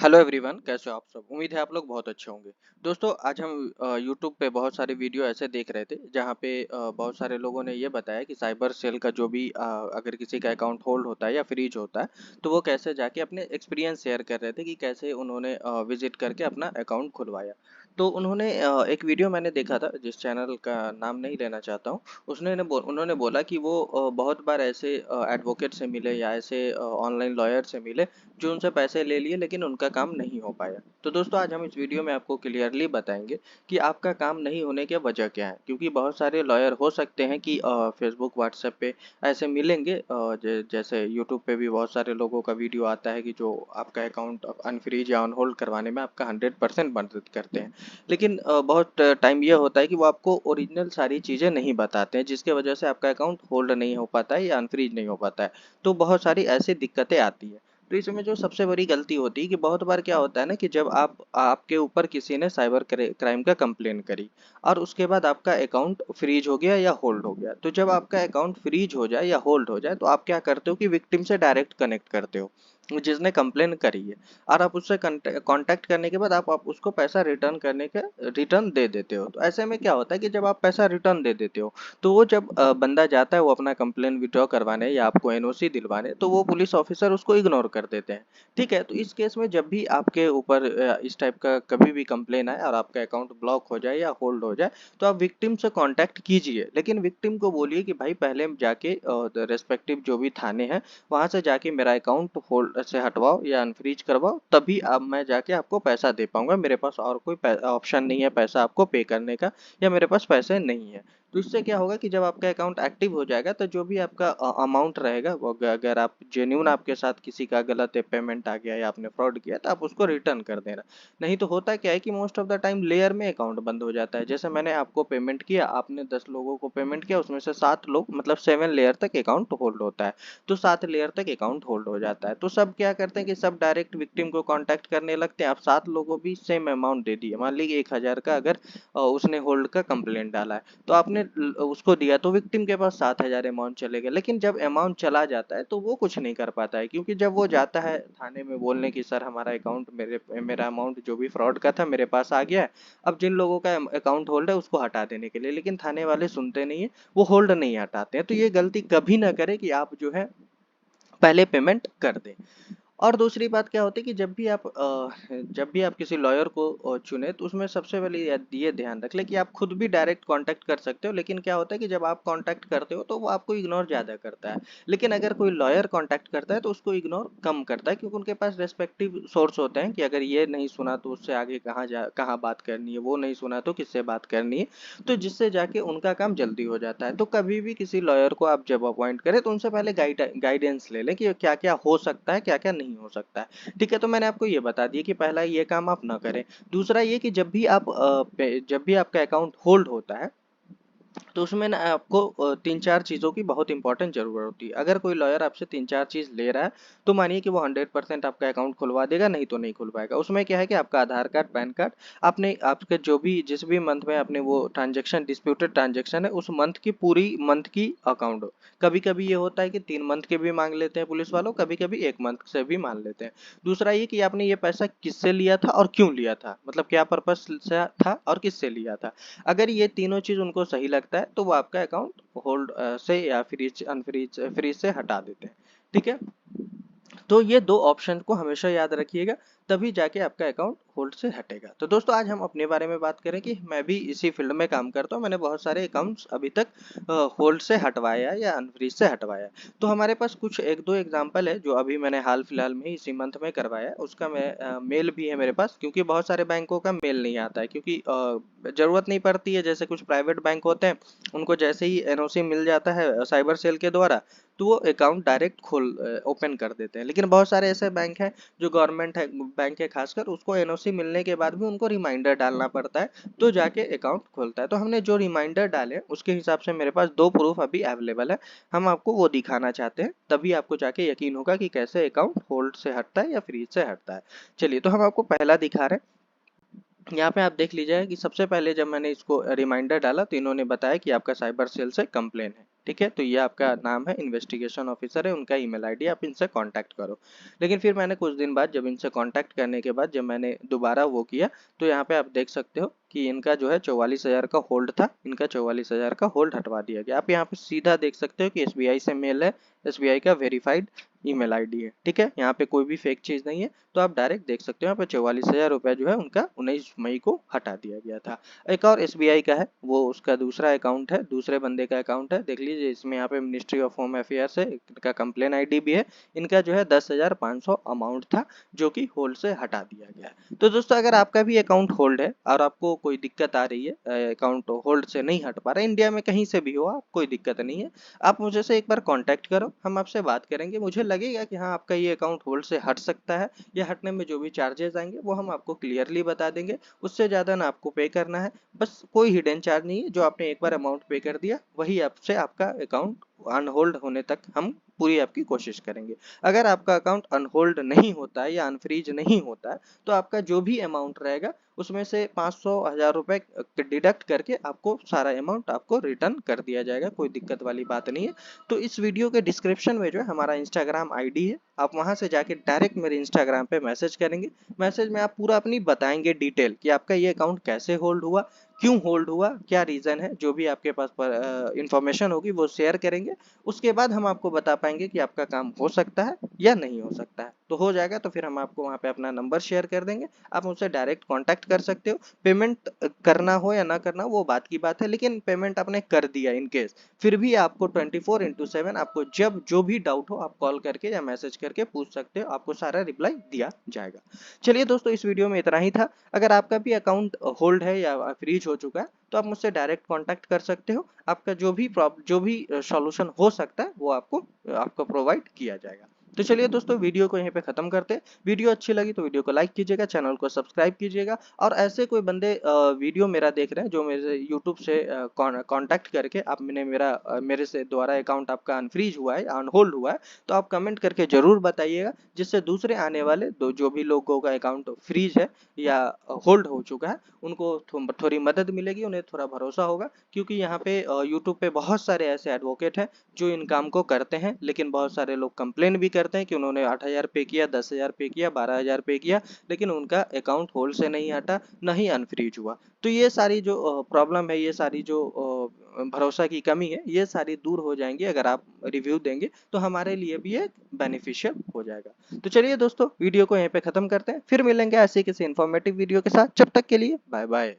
Hello everyone, कैसे हो आप सब। उम्मीद है आप लोग बहुत अच्छे होंगे। दोस्तों, आज हम यूट्यूब पे बहुत सारे वीडियो ऐसे देख रहे थे जहाँ पे बहुत सारे लोगों ने ये बताया कि साइबर सेल का जो भी अगर किसी का अकाउंट होल्ड होता है या फ्रीज होता है तो वो कैसे जाके अपने एक्सपीरियंस शेयर कर रहे थे कि कैसे उन्होंने विजिट करके अपना अकाउंट खुलवाया। तो उन्होंने एक वीडियो मैंने देखा था, जिस चैनल का नाम नहीं लेना चाहता हूँ। उन्होंने बोला कि वो बहुत बार ऐसे एडवोकेट से मिले या ऐसे ऑनलाइन लॉयर से मिले जो उनसे पैसे ले लिए, लेकिन उनका काम नहीं हो पाया। तो दोस्तों, आज हम इस वीडियो में आपको क्लियरली बताएंगे कि आपका काम नहीं होने की वजह क्या है, क्योंकि बहुत सारे लॉयर हो सकते हैं कि फेसबुक व्हाट्सएप पे ऐसे मिलेंगे, जैसे यूट्यूब पे भी बहुत सारे लोगों का वीडियो आता है कि जो आपका अकाउंट अनफ्रीज या ऑन होल्ड करवाने में आपका 100% मदद करते हैं। लेकिन बहुत टाइम ये होता है कि वो आपको ओरिजिनल सारी चीज़ें नहीं बताते हैं, जिसके वजह से आपका अकाउंट होल्ड नहीं हो पाता है या अनफ्रीज नहीं हो पाता है। तो बहुत सारी ऐसी दिक्कतें आती है। तो इसमें जो सबसे बड़ी गलती होती है कि बहुत बार क्या होता है ना कि जब आपके ऊपर किसी ने साइबर क्राइम का कंप्लेन करी और उसके बाद आपका अकाउंट फ्रीज हो गया या होल्ड हो गया, तो जब आपका अकाउंट फ्रीज हो जाए या होल्ड हो जाए तो आप क्या करते हो कि विक्टिम से डायरेक्ट कनेक्ट करते हो, जिसने कंप्लेन करी है। और आप उससे कांटेक्ट करने के बाद आप उसको पैसा रिटर्न दे देते हो। तो ऐसे में क्या होता है कि जब आप पैसा रिटर्न दे देते हो तो वो जब बंदा जाता है वो अपना कंप्लेन विड्रॉ करवाने या आपको एनओसी दिलवाने, तो वो पुलिस ऑफिसर उसको इग्नोर कर देते हैं। ठीक है, तो इस केस में जब भी आपके ऊपर इस टाइप का कभी भी कंप्लेन आए और आपका अकाउंट ब्लॉक हो जाए या होल्ड हो जाए, तो आप विक्टिम से कांटेक्ट कीजिए, लेकिन विक्टिम को बोलिए कि भाई पहले जाके रेस्पेक्टिव जो भी थाने हैं वहां से जाके मेरा अकाउंट होल्ड से हटवाओ या अनफ्रीज करवाओ, तभी अब मैं जाके आपको पैसा दे पाऊंगा। मेरे पास और कोई ऑप्शन नहीं है पैसा आपको पे करने का, या मेरे पास पैसे नहीं है। तो इससे क्या होगा कि जब आपका अकाउंट एक्टिव हो जाएगा तो जो भी आपका अमाउंट रहेगा वो, अगर आप जेन्यून आपके साथ किसी का गलत पेमेंट आ गया या आपने फ्रॉड किया तो आप उसको रिटर्न कर देना। नहीं तो होता क्या है कि most of the time layer में अकाउंट बंद हो जाता है। जैसे मैंने आपको पेमेंट किया, आपने 10 लोगों को पेमेंट किया, उसमें से 7 लोग मतलब 7 लेयर तक अकाउंट होल्ड होता है। तो 7 लेयर तक अकाउंट होल्ड हो जाता है। तो सब क्या करते हैं कि सब डायरेक्ट विक्टिम को कांटेक्ट करने लगते हैं। आप 7 लोगों भी सेम अमाउंट दे दिए, मान लीजिए 1,000 का अगर उसने होल्ड का कंप्लेंट डाला है, तो आपने उसको दिया तो विक्टिम के पास 7,000 अमाउंट चले गए। लेकिन जब अमाउंट चला जाता है तो वो कुछ नहीं कर पाता है, क्योंकि जब वो जाता है थाने में बोलने की सर हमारा अकाउंट मेरा अमाउंट जो भी फ्रॉड का था मेरे पास आ गया है, अब जिन लोगों का अकाउंट होल्ड है उसको हटा देने के लिए, लेकिन थाने वाले सुनते नहीं है, वो होल्ड नहीं हटाते हैं। तो ये गलती कभी ना करें कि आप जो है पहले पेमेंट कर दें। और दूसरी बात क्या होती है कि जब भी आप किसी लॉयर को चुने तो उसमें सबसे पहले ये ध्यान रख ले कि आप खुद भी डायरेक्ट कांटेक्ट कर सकते हो, लेकिन क्या होता है कि जब आप कांटेक्ट करते हो तो वो आपको इग्नोर ज़्यादा करता है। लेकिन अगर कोई लॉयर कांटेक्ट करता है तो उसको इग्नोर कम करता है, क्योंकि उनके पास रेस्पेक्टिव सोर्स होते हैं कि अगर ये नहीं सुना तो उससे आगे कहाँ बात करनी है, वो नहीं सुना तो किससे बात करनी है। तो जिससे जाके उनका काम जल्दी हो जाता है। तो कभी भी किसी लॉयर को आप जब अपॉइंट करें तो उनसे पहले गाइडेंस ले लें कि क्या क्या हो सकता है, क्या क्या नहीं हो सकता है। ठीक है, तो मैंने आपको ये बता दिया कि पहला ये काम आप ना करें। दूसरा ये कि जब भी आपका अकाउंट होल्ड होता है तो उसमें ना आपको 3-4 चीज़ों की बहुत इंपॉर्टेंट ज़रूरत होती है। अगर कोई लॉयर आपसे 3-4 चीज़ ले रहा है तो मानिए कि वो 100% आपका अकाउंट खुलवा देगा, नहीं तो नहीं खुलवाएगा। उसमें क्या है कि आपका आधार कार्ड, पैन कार्ड, आपने आपके जो भी जिस भी मंथ में आपने वो ट्रांजेक्शन डिस्प्यूटेड ट्रांजेक्शन है उस मंथ की पूरी मंथ की अकाउंट। कभी कभी ये होता है कि 3 मंथ के भी मांग लेते हैं पुलिस वालों, कभी कभी 1 मंथ से भी मान लेते हैं। दूसरा ये कि आपने ये पैसा किससे लिया था और क्यों लिया था, मतलब क्या पर्पज से था और किससे लिया था। अगर ये तीनों चीज उनको सही लगता है तो वो आपका अकाउंट होल्ड से या फ्रीज से हटा देते हैं। ठीक है, तो ये दो ऑप्शन को हमेशा याद रखिएगा, तभी जाके आपका अकाउंट होल्ड से हटेगा। तो दोस्तों, आज हम अपने बारे में बात करें कि मैं भी इसी फील्ड में काम करता हूँ। मैंने बहुत सारे अकाउंट्स अभी तक होल्ड से हटवाया या अनफ्रीज से हटवाया। तो हमारे पास कुछ एक दो एग्जांपल है जो अभी मैंने हाल फिलहाल में ही इसी मंथ में करवाया है। उसका मेल भी है मेरे पास, क्योंकि बहुत सारे बैंकों का मेल नहीं आता है, क्योंकि जरूरत नहीं पड़ती है। जैसे कुछ प्राइवेट बैंक होते हैं, उनको जैसे ही एनओसी मिल जाता है साइबर सेल के द्वारा तो वो अकाउंट डायरेक्ट खोल ओपन कर देते हैं। लेकिन बहुत सारे ऐसे बैंक हैं जो गवर्नमेंट है बैंक है खासकर, उसको एनओसी मिलने के बाद भी उनको रिमाइंडर डालना पड़ता है तो जाके अकाउंट खोलता है। तो हमने जो रिमाइंडर डाले उसके हिसाब से मेरे पास 2 प्रूफ अभी अवेलेबल है, हम आपको वो दिखाना चाहते हैं, तभी आपको जाके यकीन होगा कि कैसे अकाउंट होल्ड से हटता है या फ्रीज से हटता है। चलिए, तो हम आपको पहला दिखा रहे हैं। यहाँ पे आप देख लीजिएगा कि सबसे पहले जब मैंने इसको रिमाइंडर डाला तो इन्होंने बताया कि आपका साइबर सेल से कंप्लेन है। ठीक है, तो ये आपका नाम है, इन्वेस्टिगेशन ऑफिसर है, उनका ईमेल आईडी, आप इनसे कांटेक्ट करो। लेकिन फिर मैंने कुछ दिन बाद जब इनसे कांटेक्ट करने के बाद जब मैंने दोबारा वो किया, तो यहाँ पे आप देख सकते हो कि इनका जो है 44,000 का होल्ड था, इनका 44,000 का होल्ड हटवा दिया गया। आप यहाँ पे सीधा देख सकते हो कि एसबीआई से मेल है, एसबीआई का वेरीफाइड ईमेल आईडी है। ठीक है, यहाँ पे कोई भी फेक चीज नहीं है, तो आप डायरेक्ट देख सकते हो यहाँ पे 44,000 रुपया जो है उनका 19 मई को हटा दिया गया था। एक और एसबीआई का है, वो उसका दूसरा अकाउंट है, दूसरे बंदे का अकाउंट है, देख लीजिए इसमें यहाँ पे मिनिस्ट्री ऑफ होम अफेयर्स है, इनका कंप्लेन आईडी भी है। इनका जो है 10,500 अमाउंट था जो कि होल्ड से हटा दिया गया है। तो दोस्तों अगर आपका भी अकाउंट होल्ड है और आपको कोई दिक्कत आ रही है, अकाउंट होल्ड से नहीं हट पा रहा है, इंडिया में कहीं से भी हो आप, कोई दिक्कत नहीं है, आप मुझे से एक बार कांटेक्ट करो, हम आपसे बात करेंगे। मुझे लगेगा कि हाँ आपका ये अकाउंट होल्ड से हट सकता है, या हटने में जो भी चार्जेस आएंगे वो हम आपको क्लियरली बता देंगे। उससे ज़्यादा ना आपको पे करना है, बस कोई हिडन चार्ज नहीं है, जो आपने एक बार अमाउंट पे कर दिया वही आपसे आपका अकाउंट अनहोल्ड होने तक हम पूरी आपकी कोशिश करेंगे। अगर आपका अकाउंट अनहोल्ड नहीं होता है या अनफ्रीज नहीं होता है, तो आपका जो भी अमाउंट रहेगा उसमें से 500 1000 रुपए डिडक्ट करके आपको सारा अमाउंट आपको रिटर्न कर दिया जाएगा, कोई दिक्कत वाली बात नहीं है। तो इस वीडियो के डिस्क्रिप्शन में जो है हमारा इंस्टाग्राम आईडी है, आप वहां से जाके डायरेक्ट मेरे इंस्टाग्राम पे मैसेज करेंगे। मैसेज में आप पूरा अपनी बताएंगे डिटेल कि आपका ये अकाउंट कैसे होल्ड हुआ, क्यों होल्ड हुआ, क्या रीजन है, जो भी आपके पास इंफॉर्मेशन होगी वो शेयर करेंगे। उसके बाद हम आपको बता पाएंगे कि आपका काम हो सकता है या नहीं हो सकता है। तो हो जाएगा तो फिर हम आपको वहाँ पे अपना नंबर शेयर कर देंगे, आप मुझसे डायरेक्ट कांटेक्ट कर सकते हो। पेमेंट करना हो या ना करना वो बात की बात है, लेकिन पेमेंट आपने कर दिया इन केस, फिर भी आपको 24/7 आपको जब जो भी डाउट हो आप कॉल करके या मैसेज करके पूछ सकते हो, आपको सारा रिप्लाई दिया जाएगा। चलिए दोस्तों, इस वीडियो में इतना ही था। अगर आपका भी अकाउंट होल्ड है या फ्रीज हो चुका है तो आप मुझसे डायरेक्ट कांटेक्ट कर सकते हो, आपका जो भी सॉल्यूशन हो सकता है वो आपको प्रोवाइड किया जाएगा। तो चलिए दोस्तों, वीडियो को यहीं पे खत्म करते हैं। वीडियो अच्छी लगी तो वीडियो को लाइक कीजिएगा, चैनल को सब्सक्राइब कीजिएगा, और ऐसे कोई बंदे वीडियो मेरा देख रहे हैं जो मेरे यूट्यूब से कांटेक्ट करके आपने मेरे से द्वारा अकाउंट आपका अनफ्रीज हुआ है, अनहोल्ड हुआ है, तो आप कमेंट करके जरूर बताइएगा, जिससे दूसरे आने वाले जो भी लोगों का अकाउंट फ्रीज है या होल्ड हो चुका है उनको थोड़ी मदद मिलेगी, उन्हें थोड़ा भरोसा होगा। क्योंकि यहाँ पे यूट्यूब पे बहुत सारे ऐसे एडवोकेट हैं जो इन काम को करते हैं, लेकिन बहुत सारे लोग कंप्लेन भी करते हैं कि उन्होंने 8,000 पे किया, 10,000 पे किया, 12,000 पे किया, लेकिन उनका अकाउंट होल्ड से नहीं हटा, न ही अनफ्रीज हुआ। तो ये सारी जो प्रॉब्लम है, ये सारी जो भरोसा की कमी है, ये सारी दूर हो जाएंगी अगर आप रिव्यू देंगे, तो हमारे लिए भी ये बेनिफिशियल हो जाएगा। तो चलिए दोस्तों, वीडियो को यहीं पे खत्म करते हैं, फिर मिलेंगे ऐसे किसी इन्फॉर्मेटिव वीडियो के साथ। जब तक के लिए बाय बाय।